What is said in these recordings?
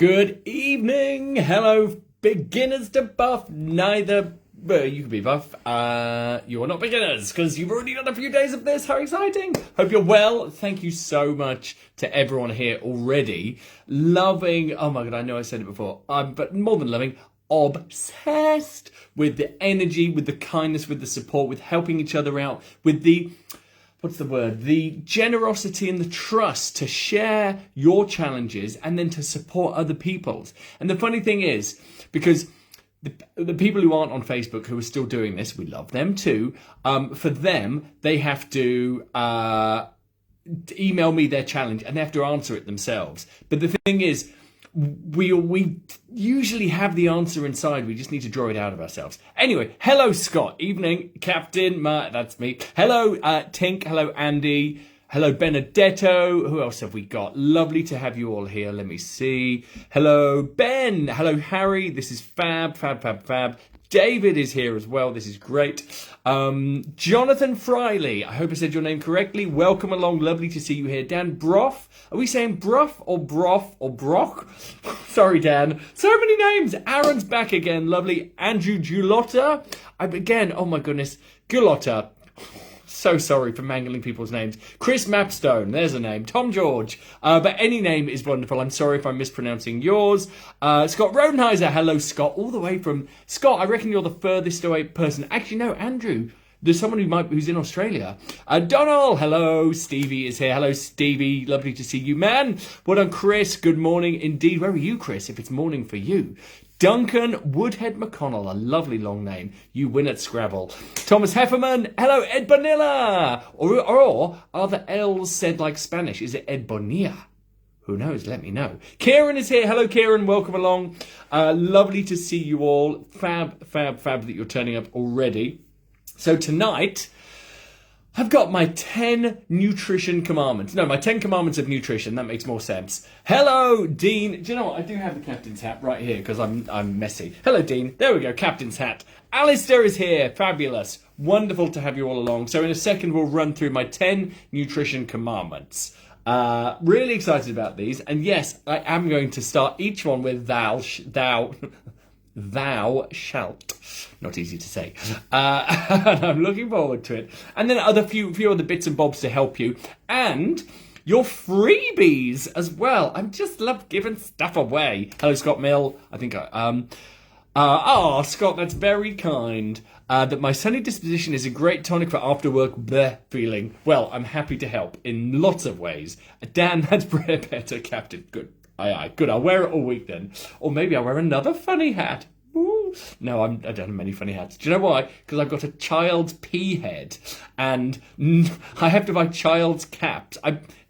Good evening. Hello, beginners to buff. Neither, well, you can be buff. You're not beginners because you've already done a few days of this. How exciting. Hope you're well. Thank you so much to everyone here already. Loving, oh my God, I know I said it before, but more than loving, obsessed with the energy, with the kindness, with the support, with helping each other out, with the the generosity and the trust to share your challenges and then to support other people's. And the funny thing is, because the people who aren't on Facebook who are still doing this, we love them too. For them, they have to email me their challenge and they have to answer it themselves. But the thing is, we usually have the answer inside. We just need to draw it out of ourselves. Anyway, hello, Scott. Evening, Captain. That's me. Hello, Tink. Hello, Andy. Hello, Benedetto. Who else have we got? Lovely to have you all here. Let me see. Hello, Ben. Hello, Harry. This is Fab. David is here as well. This is great. Jonathan Friley. I hope I said your name correctly. Welcome along. Lovely to see you here. Dan Broff. Are we saying Broff or Broff or Brock? Sorry, Dan. So many names. Aaron's back again. Lovely. Andrew Gulotta. Again, oh my goodness. Gulotta. So sorry for mangling people's names. Chris Mapstone, there's a name. Tom George. But any name is wonderful. I'm sorry if I'm mispronouncing yours. Scott Rodenheiser. Hello, Scott. All the way from... Scott, I reckon you're the furthest away person. Actually, no, Andrew. There's someone who's in Australia. Donald, hello. Stevie is here. Hello, Stevie. Lovely to see you, man. Well done, Chris. Good morning indeed. Where are you, Chris, if it's morning for you? Duncan Woodhead McConnell, a lovely long name. You win at Scrabble. Thomas Hefferman, hello, Ed Bonilla. Or are the L's said like Spanish? Is it Ed Bonilla? Who knows? Let me know. Kieran is here. Hello, Kieran. Welcome along. Lovely to see you all. Fab that you're turning up already. So tonight, I've got my 10 nutrition commandments. No, my 10 commandments of nutrition. That makes more sense. Hello, Dean. Do you know what? I do have the captain's hat right here because I'm messy. Hello, Dean. There we go. Captain's hat. Alistair is here. Fabulous. Wonderful to have you all along. So in a second, we'll run through my 10 nutrition commandments. Really excited about these. And yes, I am going to start each one with thou shalt. Not easy to say. And I'm looking forward to it. And then few other bits and bobs to help you. And your freebies as well. I just love giving stuff away. Hello, Scott Mill. I think Scott, that's very kind. That my sunny disposition is a great tonic for after work bleh feeling. Well, I'm happy to help in lots of ways. Dan, that's better, Captain. Good. Aye. Good. I'll wear it all week then. Or maybe I'll wear another funny hat. Ooh. No, I don't have many funny hats. Do you know why? Because I've got a child's pea head, and I have to buy child's caps.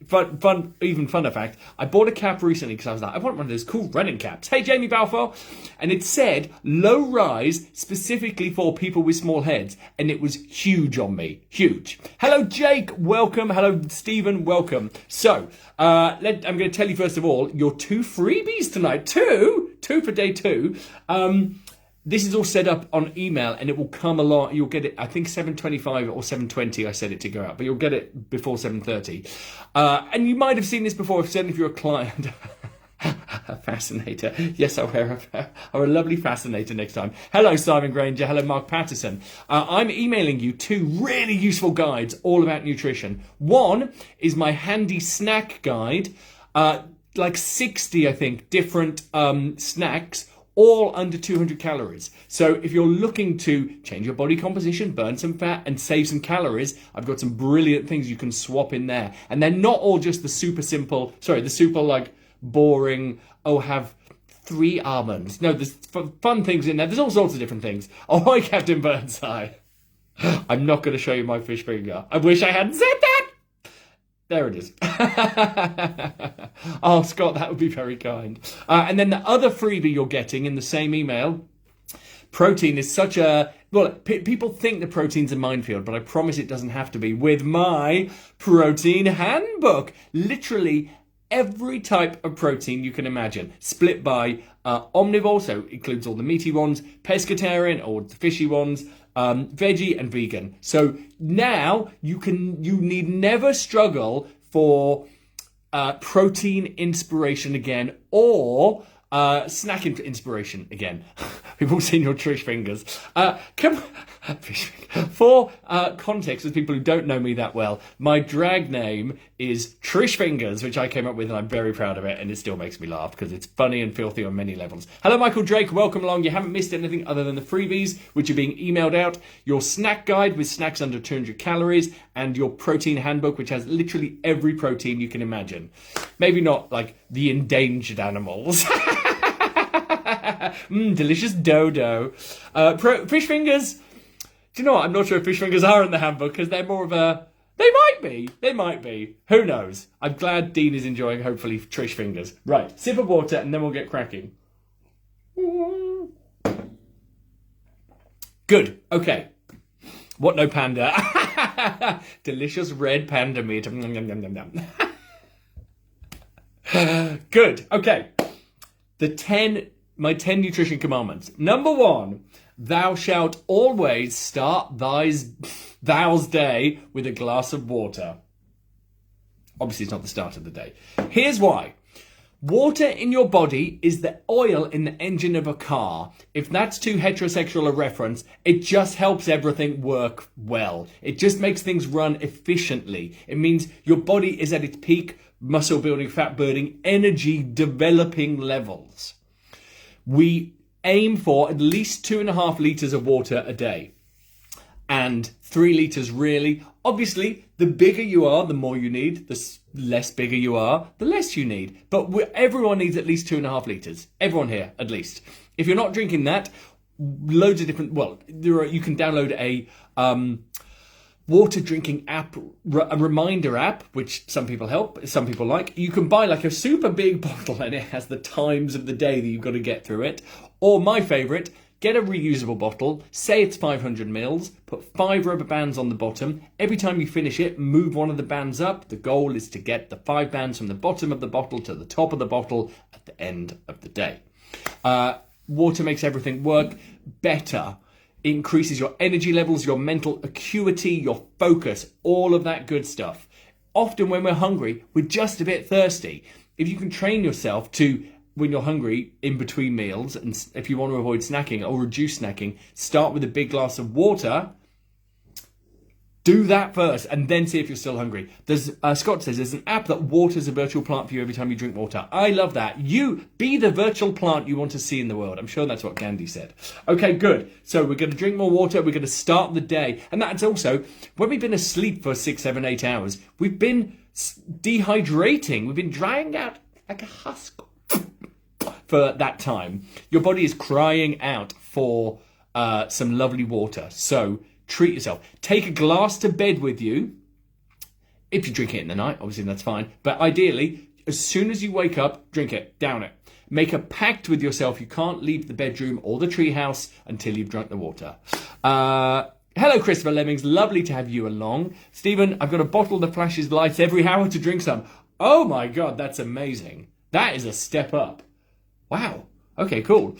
Funner fact, I bought a cap recently because I was like, I want one of those cool running caps. Hey, Jamie Balfour. And it said low rise specifically for people with small heads. And it was huge on me. Huge. Hello, Jake. Welcome. Hello, Stephen. Welcome. So, I'm going to tell you first of all, your 2 freebies tonight. Two for day 2. This is all set up on email and it will come along. You'll get it, I think 7:25 or 7:20 I said it to go out, but you'll get it before 7:30. And you might have seen this before, certainly if you're a client. A fascinator. Yes, I'll wear a lovely fascinator next time. Hello, Simon Granger. Hello, Mark Patterson. I'm emailing you 2 really useful guides all about nutrition. One is my handy snack guide, like 60, I think, different snacks, all under 200 calories. So if you're looking to change your body composition, burn some fat and save some calories, I've got some brilliant things you can swap in there. And they're not all just the super like boring, have 3 almonds. No, there's fun things in there. There's all sorts of different things. Oh, hi, Captain Burnside. I'm not going to show you my fish finger. I wish I hadn't said that. There it is. Oh, Scott, that would be very kind. And then the other freebie you're getting in the same email, protein is such a... Well, people think the protein's a minefield, but I promise it doesn't have to be. With my protein handbook. Literally every type of protein you can imagine. Split by omnivore, so includes all the meaty ones, pescatarian, or the fishy ones, veggie and vegan. So now you need never struggle for protein inspiration again, or Snack inspiration again. We've all seen your Trish fingers. For context, as people who don't know me that well, my drag name is Trish Fingers, which I came up with, and I'm very proud of it, and it still makes me laugh because it's funny and filthy on many levels. Hello, Michael Drake. Welcome along. You haven't missed anything other than the freebies, which are being emailed out, your snack guide with snacks under 200 calories, and your protein handbook, which has literally every protein you can imagine. Maybe not like the endangered animals. Delicious dodo. Fish fingers. Do you know what? I'm not sure if fish fingers are in the handbook because they're more of a... They might be. Who knows? I'm glad Dean is enjoying, hopefully, Trish fingers. Right, sip of water and then we'll get cracking. Good. Okay. What no panda? Delicious red panda meat. Good. Okay. My 10 nutrition commandments. Number 1, thou shalt always start thou's day with a glass of water. Obviously, it's not the start of the day. Here's why. Water in your body is the oil in the engine of a car. If that's too heterosexual a reference, it just helps everything work well. It just makes things run efficiently. It means your body is at its peak muscle building, fat burning, energy developing levels. We aim for at least 2.5 litres of water a day. And 3 litres really. Obviously, the bigger you are, the more you need. The less bigger you are, the less you need. But everyone needs at least 2.5 litres. Everyone here, at least. If you're not drinking that, loads of different... Well, you can download a water drinking app, a reminder app, which some people like. You can buy like a super big bottle and it has the times of the day that you've got to get through it. Or my favourite, get a reusable bottle, say it's 500 mils, put 5 rubber bands on the bottom. Every time you finish it, move one of the bands up. The goal is to get the 5 bands from the bottom of the bottle to the top of the bottle at the end of the day. Water makes everything work better. It increases your energy levels, your mental acuity, your focus, all of that good stuff. Often when we're hungry, we're just a bit thirsty. If you can train yourself to, when you're hungry in between meals, and if you want to avoid snacking or reduce snacking, start with a big glass of water. Do that first and then see if you're still hungry. Scott says there's an app that waters a virtual plant for you every time you drink water. I love that. You be the virtual plant you want to see in the world. I'm sure that's what Gandhi said. Okay, good. So we're going to drink more water. We're going to start the day. And that's also, when we've been asleep for 6, 7, 8 hours, we've been dehydrating. We've been drying out like a husk for that time. Your body is crying out for some lovely water. So treat yourself. Take a glass to bed with you. If you drink it in the night, obviously that's fine. But ideally, as soon as you wake up, drink it, down it. Make a pact with yourself. You can't leave the bedroom or the treehouse until you've drunk the water. Hello, Christopher Lemmings. Lovely to have you along. Stephen, I've got a bottle that flashes lights every hour to drink some. Oh my God, that's amazing. That is a step up. Wow. Okay, cool.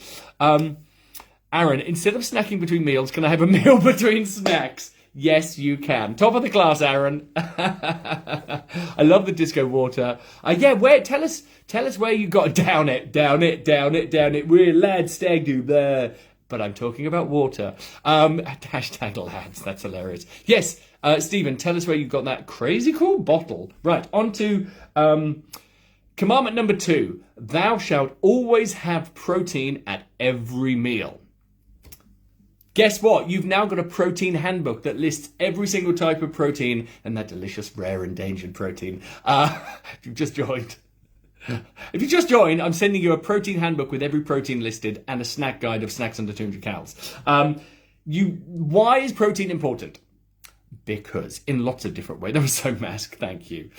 Aaron, instead of snacking between meals, can I have a meal between snacks? Yes, you can. Top of the class, Aaron. I love the disco water. Tell us where you got down it. We're lads, stag do there. But I'm talking about water. Hashtag lads, that's hilarious. Yes, Stephen, tell us where you got that crazy cool bottle. Right, on to commandment number 2. Thou shalt always have protein at every meal. Guess what? You've now got a protein handbook that lists every single type of protein and that delicious, rare, endangered protein. If you've just joined, I'm sending you a protein handbook with every protein listed and a snack guide of snacks under 200 calories. Why is protein important? Because in lots of different ways. That was so mask. Thank you.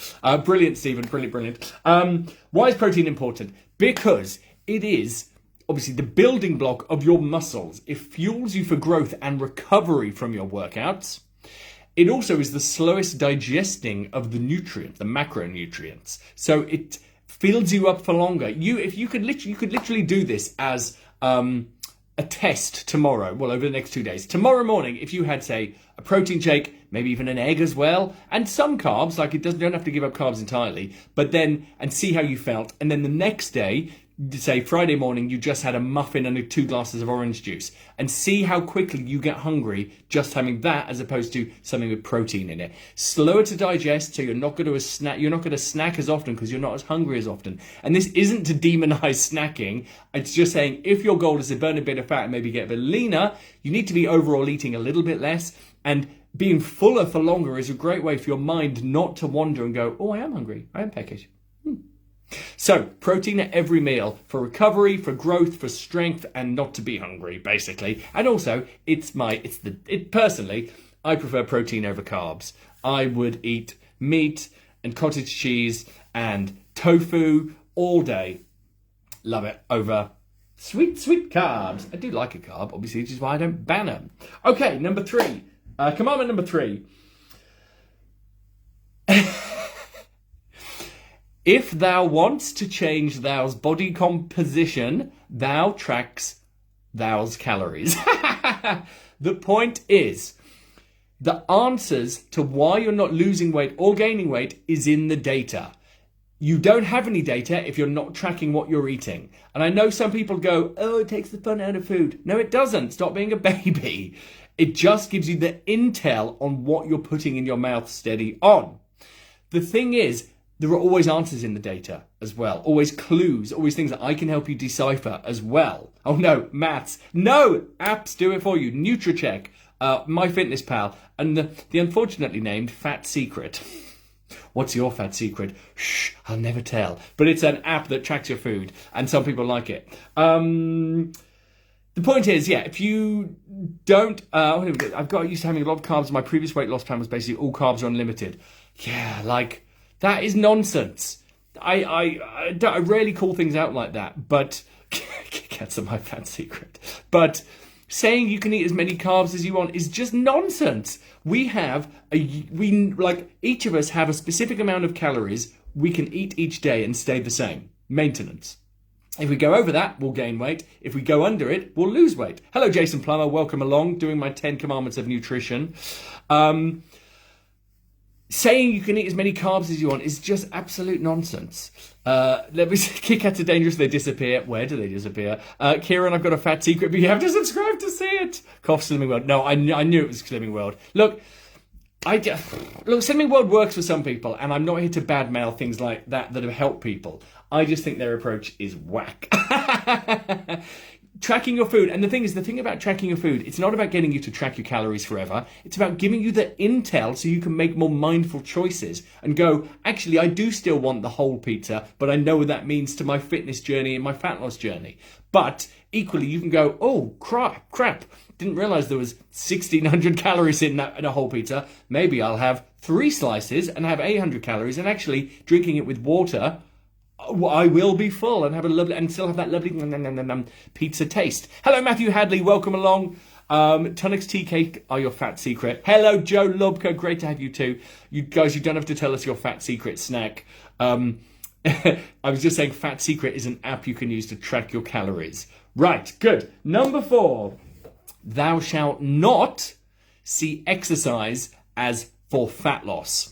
Brilliant, Stephen. Brilliant. Why is protein important? Because it is obviously the building block of your muscles. It fuels you for growth and recovery from your workouts. It also is the slowest digesting of the nutrients, the macronutrients. So it fills you up for longer. You could literally do this as a test tomorrow. Well, over the next 2 days. Tomorrow morning, if you had, say, a protein shake, maybe even an egg as well, and some carbs, like you don't have to give up carbs entirely, and see how you felt. And then the next day, say Friday morning, you just had a muffin and 2 glasses of orange juice, and see how quickly you get hungry just having that as opposed to something with protein in it. Slower to digest, so you're not going to snack as often because you're not as hungry as often. And this isn't to demonize snacking. It's just saying if your goal is to burn a bit of fat and maybe get a bit leaner, you need to be overall eating a little bit less, and being fuller for longer is a great way for your mind not to wander and go, oh, I am hungry, I am peckish. So, protein at every meal for recovery, for growth, for strength, and not to be hungry, basically. And also, personally, I prefer protein over carbs. I would eat meat and cottage cheese and tofu all day. Love it. Over sweet carbs. I do like a carb, obviously, which is why I don't ban them. Okay, number 3. Commandment number 3. If thou wants to change thou's body composition, thou tracks thou's calories. The point is, the answers to why you're not losing weight or gaining weight is in the data. You don't have any data if you're not tracking what you're eating. And I know some people go, oh, it takes the fun out of food. No, it doesn't. Stop being a baby. It just gives you the intel on what you're putting in your mouth steady on. The thing is, there are always answers in the data as well. Always clues, always things that I can help you decipher as well. Oh no, maths. No, apps do it for you. NutriCheck, MyFitnessPal, and the unfortunately named Fat Secret. What's your fat secret? Shh, I'll never tell. But it's an app that tracks your food, and some people like it. The point is, yeah, if you don't... I've got used to having a lot of carbs. My previous weight loss plan was basically all carbs are unlimited. Yeah, like... that is nonsense. I rarely call things out like that, but that's my fat secret. But saying you can eat as many carbs as you want is just nonsense. Each of us have a specific amount of calories we can eat each day and stay the same. Maintenance. If we go over that, we'll gain weight. If we go under it, we'll lose weight. Hello, Jason Plummer. Welcome along. Doing my 10 commandments of nutrition. Saying you can eat as many carbs as you want is just absolute nonsense. Let me see. Kit Kats are dangerous. They disappear. Where do they disappear? Kieran, I've got a fat secret, but you have to subscribe to see it. Cough, Slimming World. No, I knew it was Slimming World. Look, Slimming World works for some people, and I'm not here to badmouth things like that have helped people. I just think their approach is whack. Tracking your food. And the thing about tracking your food, it's not about getting you to track your calories forever. It's about giving you the intel so you can make more mindful choices and go, actually, I do still want the whole pizza, but I know what that means to my fitness journey and my fat loss journey. But equally, you can go, oh, crap. Didn't realize there was 1,600 calories in a whole pizza. Maybe I'll have 3 slices and have 800 calories, and actually drinking it with water, I will be full and still have that lovely pizza taste. Hello, Matthew Hadley. Welcome along. Tunnocks tea cake are your fat secret. Hello, Joe Lubka. Great to have you too. You guys, you don't have to tell us your fat secret snack. I was just saying Fat Secret is an app you can use to track your calories. Right, good. Number 4. Thou shalt not see exercise as for fat loss.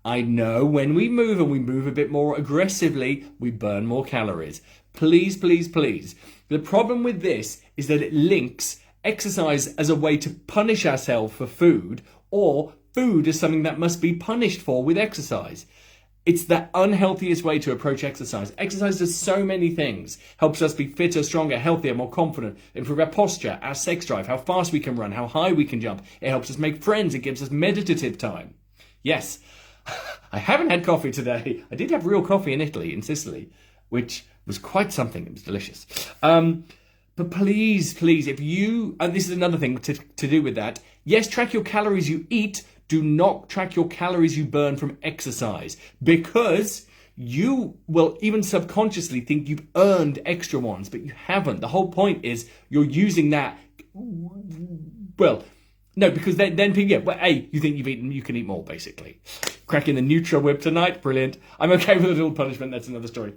I know when we move and we move a bit more aggressively, we burn more calories. Please, please, please. The problem with this is that it links exercise as a way to punish ourselves for food, or food as something that must be punished for with exercise. It's the unhealthiest way to approach exercise. Exercise does so many things. Helps us be fitter, stronger, healthier, more confident, improve our posture, our sex drive, how fast we can run, how high we can jump. It helps us make friends. It gives us meditative time. Yes. I haven't had coffee today. I did have real coffee in Italy, in Sicily, which was quite something. It was delicious. But please, if you... And this is another thing to do with that. Yes, track your calories you eat. Do not track your calories you burn from exercise. Because you will even subconsciously think you've earned extra ones, but you haven't. The whole point is you're using that... Well... No, because then people, you think you've eaten, you can eat more, basically. Cracking the Nutra Whip tonight, brilliant. I'm okay with a little punishment, that's another story.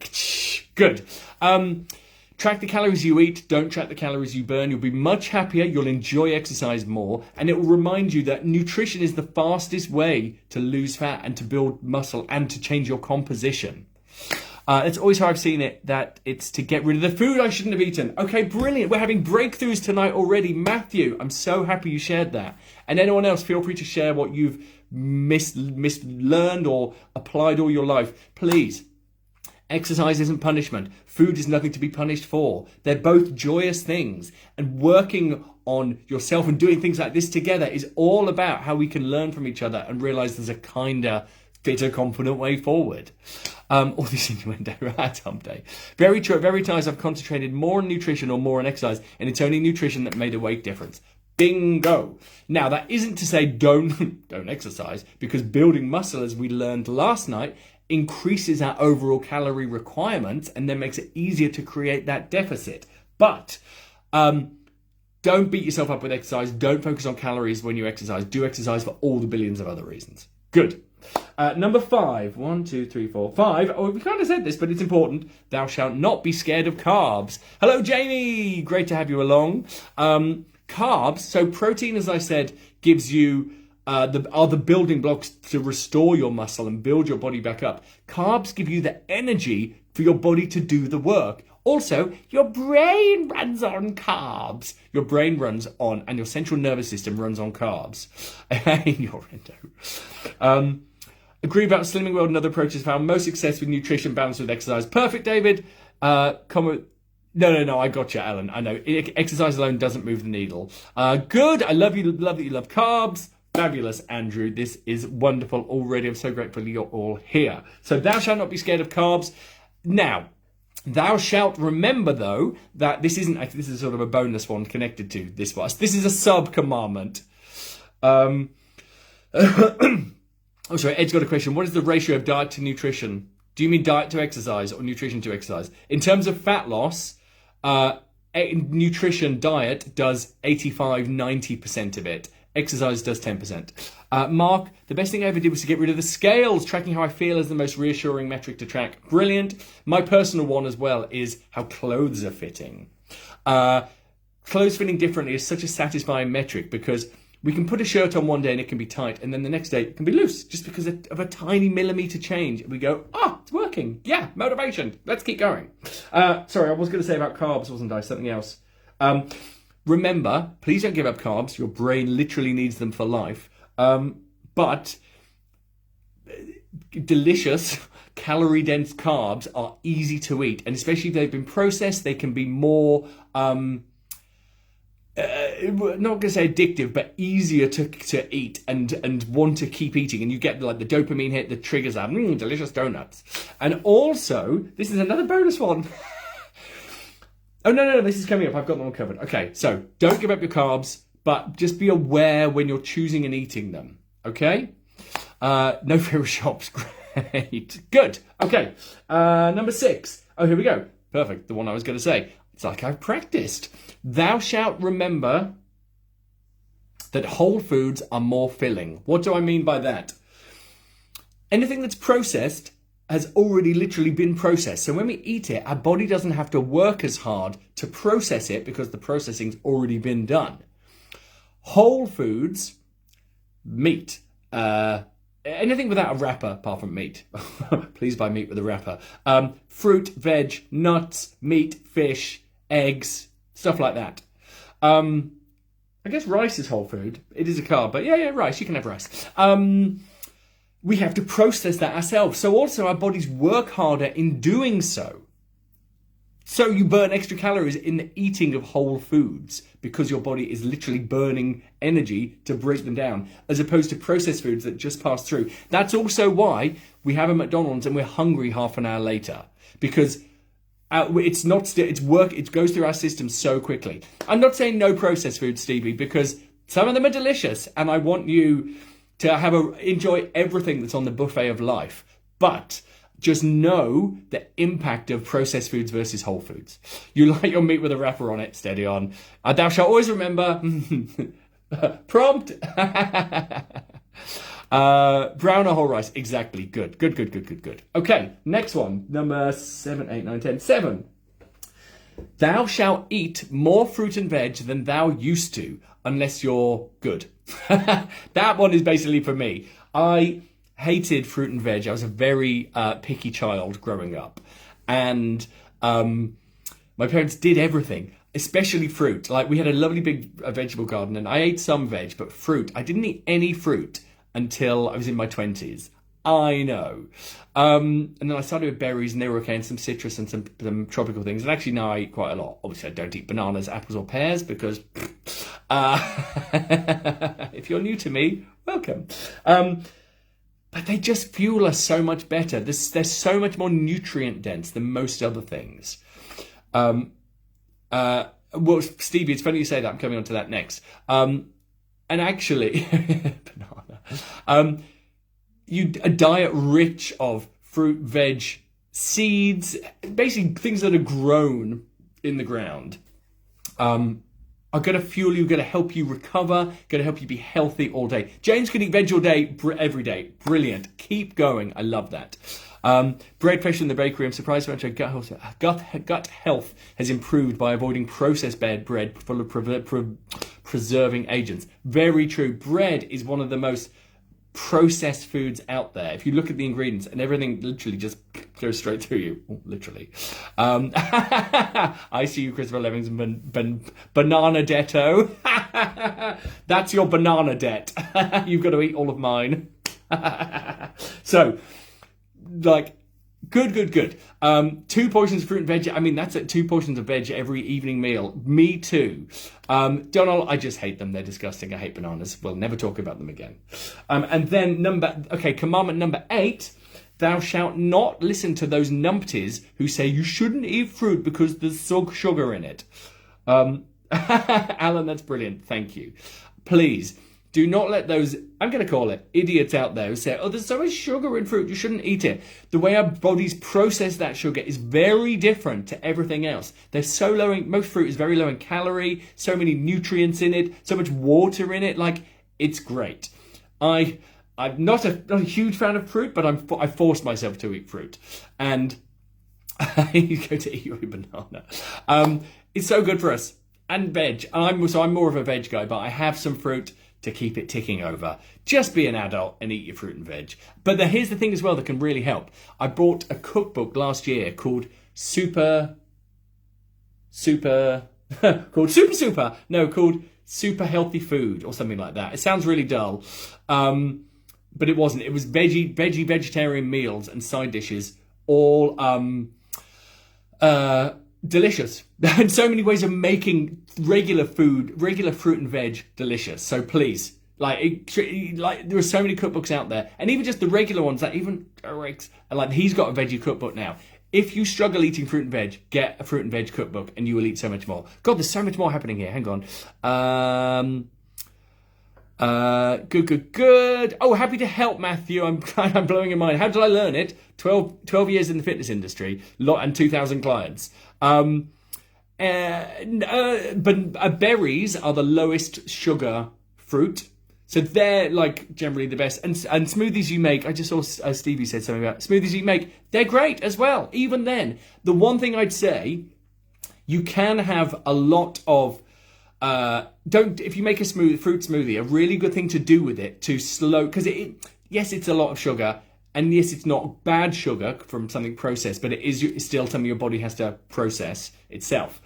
Good. Track the calories you eat, don't track the calories you burn. You'll be much happier, you'll enjoy exercise more, and it will remind you that nutrition is the fastest way to lose fat and to build muscle and to change your composition. That's always how I've seen it, that it's to get rid of the food I shouldn't have eaten. Okay, brilliant. We're having breakthroughs tonight already. Matthew, I'm so happy you shared that. And anyone else, feel free to share what you've mislearned or applied all your life. Please. Exercise isn't punishment. Food is nothing to be punished for. They're both joyous things. And working on yourself and doing things like this together is all about how we can learn from each other and realize there's a kinder, fitter, confident way forward. All these innuendo at hump day. Very true. At very times I've concentrated more on nutrition or more on exercise, and it's only nutrition that made a weight difference. Bingo. Now, that isn't to say don't exercise, because building muscle, as we learned last night, increases our overall calorie requirements and then makes it easier to create that deficit. But don't beat yourself up with exercise. Don't focus on calories when you exercise. Do exercise for all the billions of other reasons. Good. Number 5. 1, 2, 3, 4, 5. Oh, we kind of said this, but it's important. Thou shalt not be scared of carbs. Hello, Jamie. Great to have you along. Carbs, so protein, as I said, gives you are the building blocks to restore your muscle and build your body back up. Carbs give you the energy for your body to do the work. Also, your brain runs on carbs. Your brain runs on, and your central nervous system runs on carbs. Your endo. Agree about Slimming World and other approaches found most success with nutrition balanced with exercise. Perfect, David. No, I got you, Alan. I know. Exercise alone doesn't move the needle. Good. I love you. Love that you love carbs. Fabulous, Andrew. This is wonderful already. I'm so grateful you're all here. So thou shalt not be scared of carbs. Now, thou shalt remember, though, that this is sort of a bonus one connected to this verse. This is a sub-commandment. Oh, sorry, Ed's got a question. What is the ratio of diet to nutrition? Do you mean diet to exercise or nutrition to exercise? In terms of fat loss, nutrition diet does 85-90% of it. Exercise does 10%. Mark, the best thing I ever did was to get rid of the scales. Tracking how I feel is the most reassuring metric to track. Brilliant. My personal one as well is how clothes are fitting. Clothes fitting differently is such a satisfying metric because we can put a shirt on one day and it can be tight, and then the next day it can be loose just because of a tiny millimetre change. We go, it's working. Yeah, motivation. Let's keep going. Sorry, I was going to say about carbs, wasn't I? Something else. Remember, please don't give up carbs. Your brain literally needs them for life. But delicious, calorie-dense carbs are easy to eat. And especially if they've been processed, they can be more, not going to say addictive, but easier to eat and want to keep eating. And you get like the dopamine hit that triggers that. Delicious donuts. And also, this is another bonus one. Oh, no, this is coming up. I've got them all covered. Okay, so don't give up your carbs, but just be aware when you're choosing and eating them, okay? No fear of shops. Great. Good. Okay, number 6. Oh, here we go. Perfect, the one I was going to say. It's like I've practiced. Thou shalt remember that whole foods are more filling. What do I mean by that? Anything that's processed has already literally been processed. So when we eat it, our body doesn't have to work as hard to process it because the processing's already been done. Whole foods, meat, anything without a wrapper apart from meat. Please buy meat with a wrapper. Fruit, veg, nuts, meat, fish, eggs, stuff like that. I guess rice is whole food. It is a carb, but yeah, rice. You can have rice. We have to process that ourselves. So also our bodies work harder in doing so. So you burn extra calories in the eating of whole foods because your body is literally burning energy to break them down, as opposed to processed foods that just pass through. That's also why we have a McDonald's and we're hungry half an hour later, because it goes through our system so quickly. I'm not saying no processed food, Stevie, because some of them are delicious and I want you to enjoy everything that's on the buffet of life. But just know the impact of processed foods versus whole foods. You like your meat with a wrapper on it, steady on. Thou shalt always remember, prompt. Brown or whole rice, exactly, good. Okay, next one, number 7, 8, 9, 10, 7. Thou shalt eat more fruit and veg than thou used to, unless you're good. That one is basically for me. I hated fruit and veg. I was a very picky child growing up. And my parents did everything, especially fruit. Like, we had a lovely big vegetable garden, and I ate some veg, but fruit, I didn't eat any fruit until I was in my 20s. I know. And then I started with berries, and they were okay, and some citrus and some tropical things. And actually now I eat quite a lot. Obviously I don't eat bananas, apples or pears because if you're new to me, welcome. But they just fuel us so much better. They're so much more nutrient dense than most other things. Well, Stevie, it's funny you say that. I'm coming on to that next. And actually, banana. A diet rich of fruit, veg, seeds, basically things that are grown in the ground, are going to fuel you, going to help you recover, going to help you be healthy all day. James can eat veg all day, every day. Brilliant. Keep going. I love that. Bread fresh in the bakery. I'm surprised how much gut health has improved by avoiding processed bread full of preserving agents. Very true. Bread is one of the most processed foods out there. If you look at the ingredients, and everything literally just goes straight through you. Oh, literally. I see you, Christopher Levington, banana detto. That's your banana debt. You've got to eat all of mine. So, like, good. 2 portions of fruit and veg. I mean, that's at 2 portions of veg every evening meal. Me too. Donald, I just hate them. They're disgusting. I hate bananas. We'll never talk about them again. And then commandment number 8, thou shalt not listen to those numpties who say you shouldn't eat fruit because there's sugar in it. Alan, that's brilliant. Thank you. Please, do not let those, I'm going to call it, idiots out there who say, oh, there's so much sugar in fruit, you shouldn't eat it. The way our bodies process that sugar is very different to everything else. They're so low in, most fruit is very low in calorie, so many nutrients in it, so much water in it. Like, it's great. I'm not a huge fan of fruit, but I forced myself to eat fruit. And you go to eat your banana. It's so good for us. And veg. I'm more of a veg guy, but I have some fruit to keep it ticking over. Just be an adult and eat your fruit and veg. But here's the thing as well that can really help. I bought a cookbook last year called Super called Super Healthy Food or something like that. It sounds really dull. But it wasn't. It was vegetarian meals and side dishes, all delicious. And so many ways of making regular fruit and veg delicious. So please, there are so many cookbooks out there, and even just the regular ones, that even like he's got a veggie cookbook now. If you struggle eating fruit and veg, get a fruit and veg cookbook, and you will eat so much more. God, there's so much more happening here. Hang on. Good. Oh, happy to help, Matthew. I'm blowing your mind. How did I learn it? 12 years in the fitness industry, and 2,000 clients. But berries are the lowest sugar fruit, so they're like generally the best. And smoothies you make, I just saw Stevie said something about smoothies you make. They're great as well. Even then, the one thing I'd say, you can have a lot of. If you make a fruit smoothie, a really good thing to do with it to slow, because yes, it's a lot of sugar, and yes, it's not bad sugar from something processed, but it's still something your body has to process itself.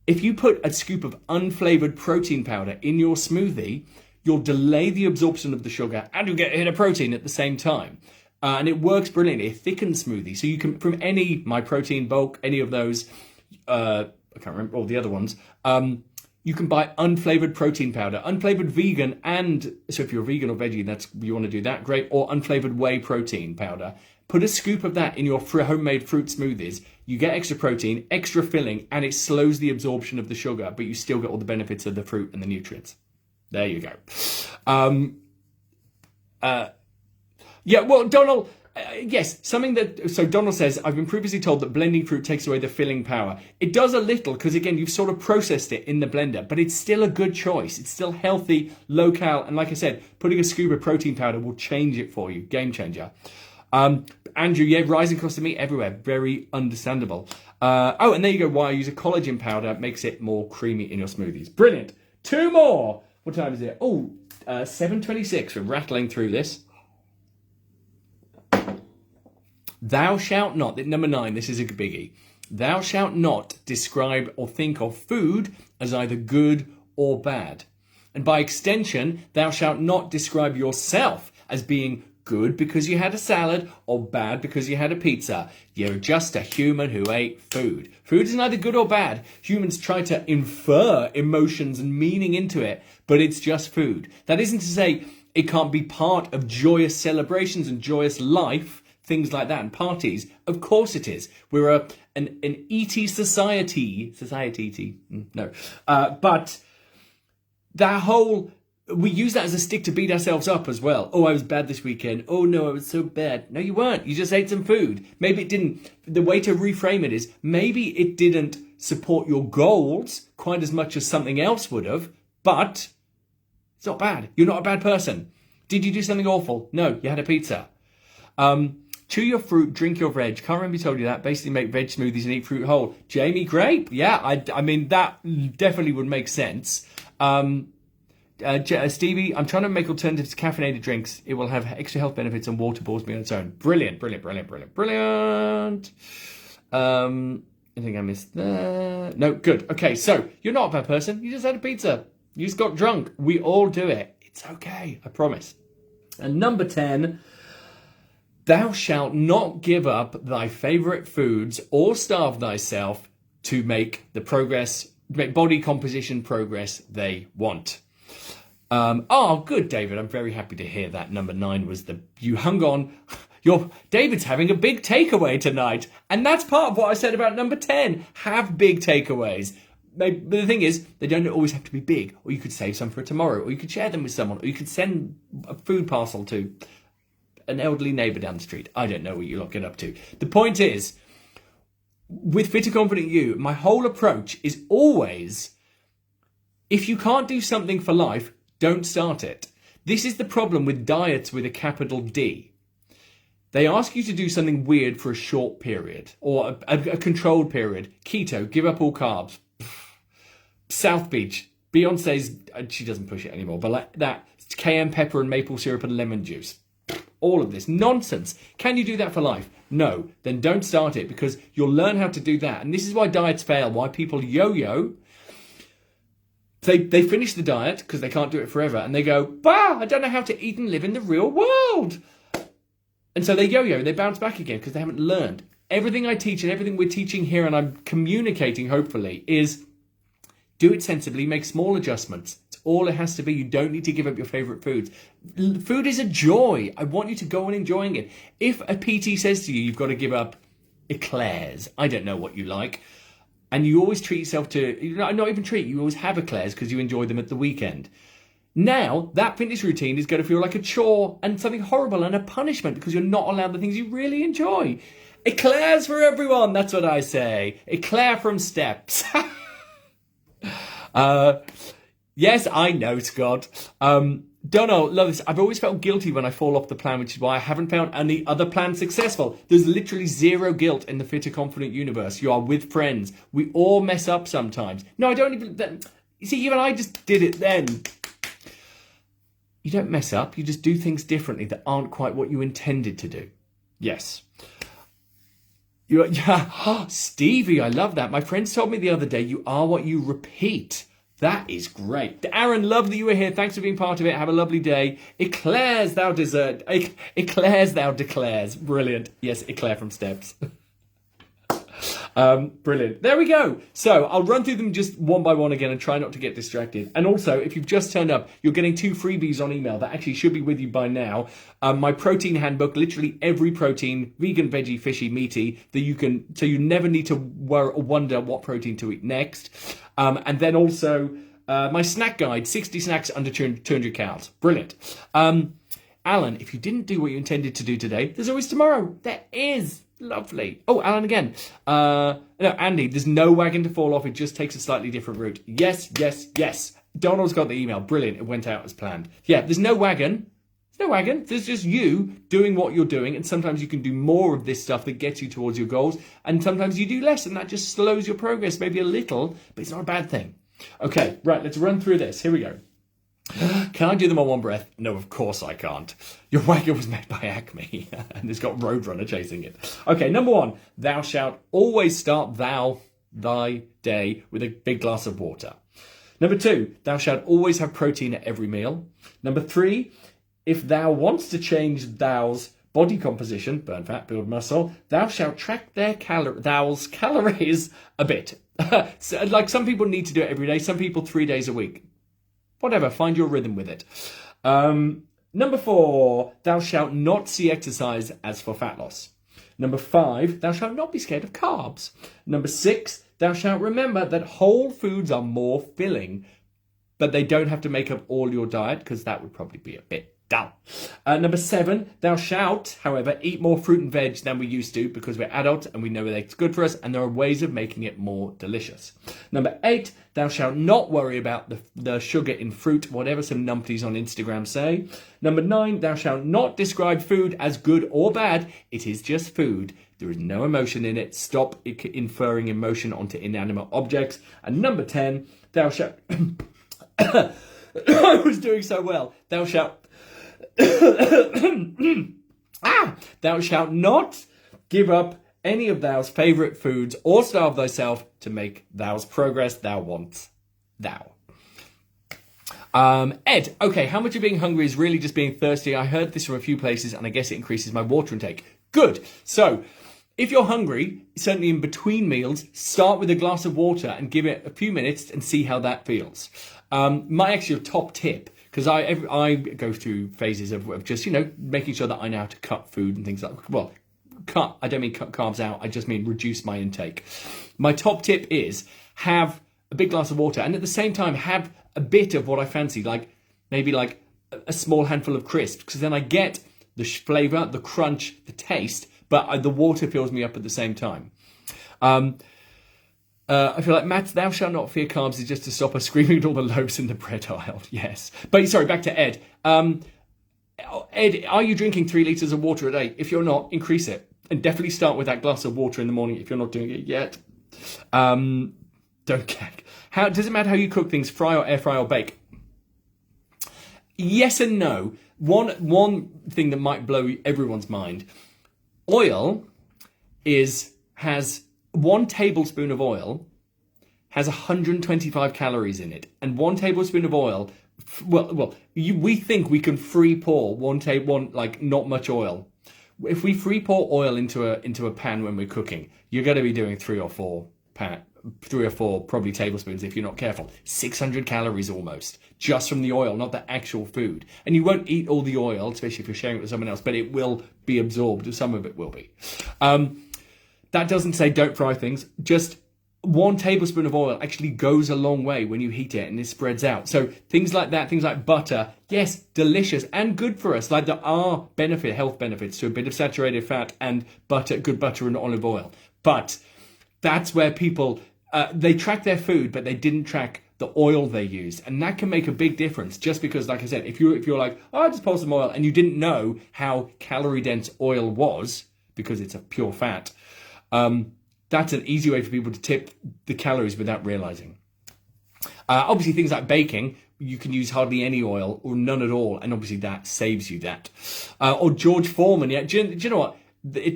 If you put a scoop of unflavored protein powder in your smoothie, you'll delay the absorption of the sugar and you'll get a hit of protein at the same time. And it works brilliantly. A thickened smoothie. So you can, from any My Protein, Bulk, any of those, I can't remember all the other ones, you can buy unflavored protein powder, unflavored vegan, and so if you're vegan or veggie, you want to do that, great, or unflavored whey protein powder. Put a scoop of that in your homemade fruit smoothies. You get extra protein, extra filling, and it slows the absorption of the sugar, but you still get all the benefits of the fruit and the nutrients. There you go. Donald, yes, so Donald says, I've been previously told that blending fruit takes away the filling power. It does a little, because again, you've sort of processed it in the blender, but it's still a good choice. It's still healthy, low-cal, and like I said, putting a scoop of protein powder will change it for you. Game changer. Andrew, yeah, rising cost of meat everywhere. Very understandable. And there you go. Why I use a collagen powder makes it more creamy in your smoothies. Brilliant. 2 more. What time is it? 7:26. We're rattling through this. Thou shalt not, number 9, this is a biggie. Thou shalt not describe or think of food as either good or bad. And by extension, thou shalt not describe yourself as being good because you had a salad or bad because you had a pizza. You're just a human who ate food. Food is neither good or bad. Humans try to infer emotions and meaning into it, but it's just food. That isn't to say it can't be part of joyous celebrations and joyous life, things like that, and parties. Of course it is. We're an ET society. But that whole... we use that as a stick to beat ourselves up as well. Oh, I was bad this weekend. Oh, no, I was so bad. No, you weren't. You just ate some food. Maybe it didn't. The way to reframe it is maybe it didn't support your goals quite as much as something else would have, but it's not bad. You're not a bad person. Did you do something awful? No, you had a pizza. Chew your fruit, drink your veg. Can't remember who told you that. Basically make veg smoothies and eat fruit whole. Jamie, great. Yeah, I mean, that definitely would make sense. Stevie, I'm trying to make alternatives to caffeinated drinks. It will have extra health benefits and water bores me on its own. Brilliant. I think I missed that. No, good. Okay, so you're not a bad person. You just had a pizza. You just got drunk. We all do it. It's okay, I promise. And number 10, thou shalt not give up thy favourite foods or starve thyself to make body composition progress they want. Good, David. I'm very happy to hear that. Number 9 was you hung on. David's having a big takeaway tonight. And that's part of what I said about number 10. Have big takeaways. But the thing is, they don't always have to be big. Or you could save some for tomorrow. Or you could share them with someone. Or you could send a food parcel to an elderly neighbour down the street. I don't know what you lot get up to. The point is, with Fit to Confident You, my whole approach is always, if you can't do something for life, don't start it. This is the problem with diets with a capital D. They ask you to do something weird for a short period or a controlled period. Keto, give up all carbs. South Beach, Beyonce's, she doesn't push it anymore, but like that, cayenne pepper and maple syrup and lemon juice. All of this nonsense. Can you do that for life? No. Then don't start it because you'll learn how to do that. And this is why diets fail, why people yo-yo. They finish the diet because they can't do it forever and they go, bah, I don't know how to eat and live in the real world. And so they yo-yo, they bounce back again because they haven't learned. Everything I teach and everything we're teaching here and I'm communicating, hopefully, is do it sensibly, make small adjustments. It's all it has to be. You don't need to give up your favourite foods. Food is a joy. I want you to go on enjoying it. If a PT says to you, you've got to give up eclairs, I don't know what you like, and you always treat yourself to, not even treat, you always have eclairs because you enjoy them at the weekend. Now, that fitness routine is going to feel like a chore and something horrible and a punishment because you're not allowed the things you really enjoy. Eclairs for everyone, that's what I say. Eclair from Steps. Yes, I know, Scott. Donald, love this. I've always felt guilty when I fall off the plan, which is why I haven't found any other plan successful. There's literally zero guilt in the Fitter Confident universe. You are with friends. We all mess up sometimes. No, I don't even... You see, even I just did it then. You don't mess up. You just do things differently that aren't quite what you intended to do. Yes. Stevie, I love that. My friends told me the other day, you are what you repeat. That is great. Aaron, love that you were here. Thanks for being part of it. Have a lovely day. Eclairs thou desert. Eclairs thou declares. Brilliant. Yes, eclair from Steps. Brilliant. There we go. So I'll run through them just one by one again and try not to get distracted. And also, if you've just turned up, you're getting 2 freebies on email that actually should be with you by now. My protein handbook, literally every protein, vegan, veggie, fishy, meaty, that you can, so you never need to wonder what protein to eat next. And then also my snack guide, 60 snacks under 200 calories. Brilliant. Alan, if you didn't do what you intended to do today, there's always tomorrow. There is. Lovely. Oh, Alan again. No, Andy, there's no wagon to fall off. It just takes a slightly different route. Yes, yes, yes. Donald's got the email. Brilliant. It went out as planned. Yeah, there's no wagon. There's no wagon. There's just you doing what you're doing. And sometimes you can do more of this stuff that gets you towards your goals. And sometimes you do less. And that just slows your progress maybe a little. But it's not a bad thing. Okay, right. Let's run through this. Here we go. Can I do them on one breath? No, of course I can't. Your wagon was made by Acme, and it's got Roadrunner chasing it. Okay, number 1. Thou shalt always start thy day with a big glass of water. Number 2. Thou shalt always have protein at every meal. Number 3. If thou wants to change thou's body composition, burn fat, build muscle, thou shalt track thou's calories a bit. So, like some people need to do it every day, some people 3 days a week. Whatever, find your rhythm with it. Number 4, thou shalt not see exercise as for fat loss. Number 5, thou shalt not be scared of carbs. Number 6, thou shalt remember that whole foods are more filling, but they don't have to make up all your diet, because that would probably be a bit dull. Number 7, thou shalt, however, eat more fruit and veg than we used to, because we're adults and we know that it's good for us, and there are ways of making it more delicious. Number 8, thou shalt not worry about the sugar in fruit, whatever some numpties on Instagram say. Number 9, thou shalt not describe food as good or bad. It is just food. There is no emotion in it. Stop inferring emotion onto inanimate objects. And number 10, thou shalt... I was doing so well. Thou shalt... Thou shalt not give up any of thou's favourite foods or starve thyself to make thou's progress thou wants thou. Ed, okay, how much of being hungry is really just being thirsty? I heard this from a few places and I guess it increases my water intake. Good. So, if you're hungry, certainly in between meals, start with a glass of water and give it a few minutes and see how that feels. My actual top tip, because I go through phases of just, making sure that I know how to cut food and things like that. Well, I don't mean cut carbs out, I just mean reduce my intake. My top tip is have a big glass of water and at the same time have a bit of what I fancy, maybe a small handful of crisps, because then I get the flavour, the crunch, the taste, but the water fills me up at the same time. I feel like, Matt, thou shalt not fear carbs is just to stop us screaming at all the loaves in the bread aisle. Yes. But sorry, back to Ed. Ed, are you drinking 3 litres of water a day? If you're not, increase it. And definitely start with that glass of water in the morning if you're not doing it yet. Don't gag. Does it matter how you cook things, fry or air fry or bake? Yes and no. One thing that might blow everyone's mind. Oil has 1 tablespoon of oil has 125 calories in it, and 1 tablespoon of oil. We think we can free pour not much oil. If we free pour oil into a pan when we're cooking, you're going to be doing 3 or 4 probably tablespoons if you're not careful. 600 calories almost just from the oil, not the actual food. And you won't eat all the oil, especially if you're sharing it with someone else, but it will be absorbed. Some of it will be. That doesn't say don't fry things. Just 1 tablespoon of oil actually goes a long way when you heat it and it spreads out. So things like that, things like butter, yes, delicious and good for us. Like there are health benefits to a bit of saturated fat and good butter and olive oil. But that's where people, they track their food, but they didn't track the oil they used. And that can make a big difference just because, like I said, if you're like, I just pour some oil and you didn't know how calorie dense oil was because it's a pure fat, that's an easy way for people to tip the calories without realizing. Obviously, things like baking, you can use hardly any oil or none at all, and obviously that saves you that. Or George Foreman, yeah. Do you know what?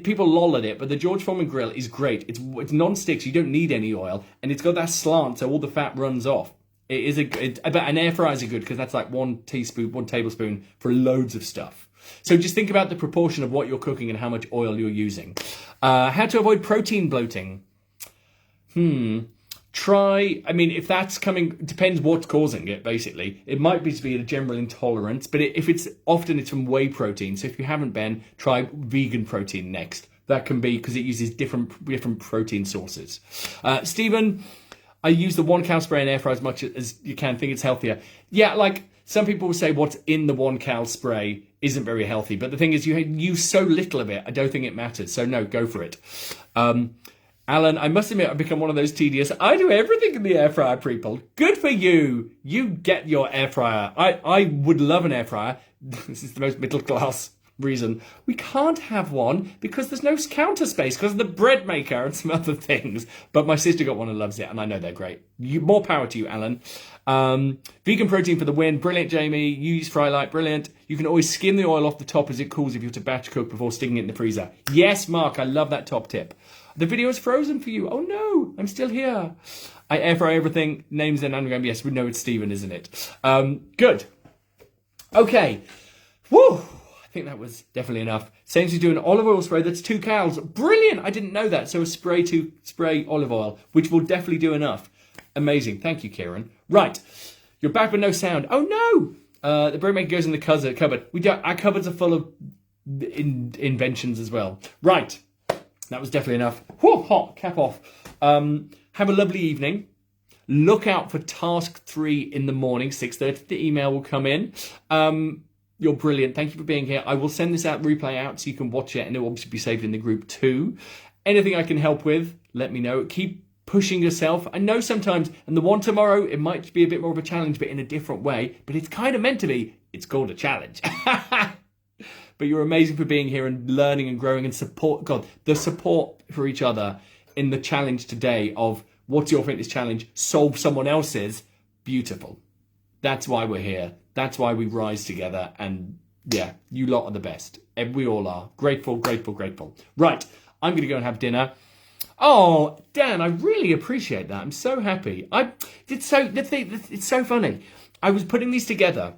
People loll at it, but the George Foreman grill is great. It's non-stick, so you don't need any oil, and it's got that slant, so all the fat runs off. But an air fryer is good because that's like 1 tablespoon for loads of stuff. So just think about the proportion of what you're cooking and how much oil you're using. How to avoid protein bloating. If that's coming, depends what's causing it, basically. It might be a general intolerance, but if it's from whey protein. So if you haven't been, try vegan protein next. That can be because it uses different protein sources. Stephen, I use the 1 cal spray and air fry as much as you can. Think it's healthier. Yeah, some people will say what's in the 1 cal spray isn't very healthy. But the thing is, you use so little of it, I don't think it matters. So no, go for it. Alan, I must admit, I've become one of those tedious, I do everything in the air fryer people. Good for you. You get your air fryer. I would love an air fryer. This is the most middle class reason we can't have one because there's no counter space because of the bread maker and some other things. But my sister got one and loves it, and I know they're great. More power to you, Alan. Vegan protein for the win. Brilliant, Jamie. You use fry light. Brilliant. You can always skim the oil off the top as it cools if you're to batch cook before sticking it in the freezer. Yes, Mark, I love that top tip. The video is frozen for you. Oh no, I'm still here. I air fry everything. Name's in anagram. Yes, we know it's Stephen, isn't it? Good. Okay. Woo. I think that was definitely enough. Sainsbury's doing olive oil spray. That's 2 cals. Brilliant. I didn't know that. So a spray to spray olive oil, which will definitely do enough. Amazing. Thank you, Kieran. Right. You're back with no sound. Oh, no. The bread maker goes in the cupboard. Our cupboards are full of inventions as well. Right. That was definitely enough. Whew, hot. Cap off. Have a lovely evening. Look out for task 3 in the morning, 6:30. The email will come in. You're brilliant. Thank you for being here. I will send this replay out so you can watch it, and it will obviously be saved in the group too. Anything I can help with, let me know. Keep pushing yourself. I know sometimes, and the one tomorrow, it might be a bit more of a challenge, but in a different way. But it's kind of meant to be. It's called a challenge. But you're amazing for being here and learning and growing and the support for each other in the challenge today of what's your fitness challenge, solve someone else's. Beautiful. That's why we're here. That's why we rise together. And yeah, you lot are the best. We all are. Grateful, grateful, grateful. Right. I'm going to go and have dinner. Oh, Dan, I really appreciate that. I'm so happy. It's so funny. I was putting these together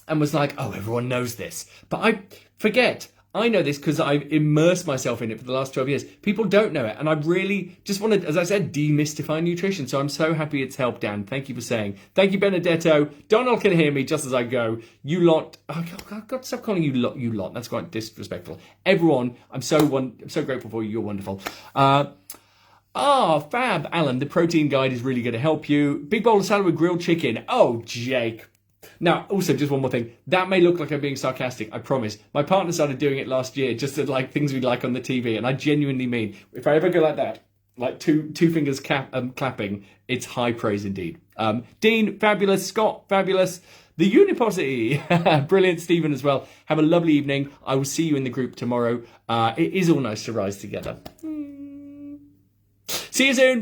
and was like, oh, everyone knows this. But I forget. I know this because I've immersed myself in it for the last 12 years. People don't know it. And I really just want to, as I said, demystify nutrition. So I'm so happy it's helped, Dan. Thank you for saying. Thank you, Benedetto. Donald can hear me just as I go. You lot. Oh, I've got to stop calling you lot. You lot. That's quite disrespectful. Everyone, I'm so grateful for you. You're wonderful. Fab, Alan. The protein guide is really going to help you. Big bowl of salad with grilled chicken. Oh, Jake. Now, also, just one more thing. That may look like I'm being sarcastic, I promise. My partner started doing it last year, just to like things we like on the TV, and I genuinely mean, if I ever go like that, like two fingers clapping, it's high praise indeed. Dean, fabulous. Scott, fabulous. The Uniposity, brilliant. Stephen as well. Have a lovely evening. I will see you in the group tomorrow. It is all nice to rise together. See you soon.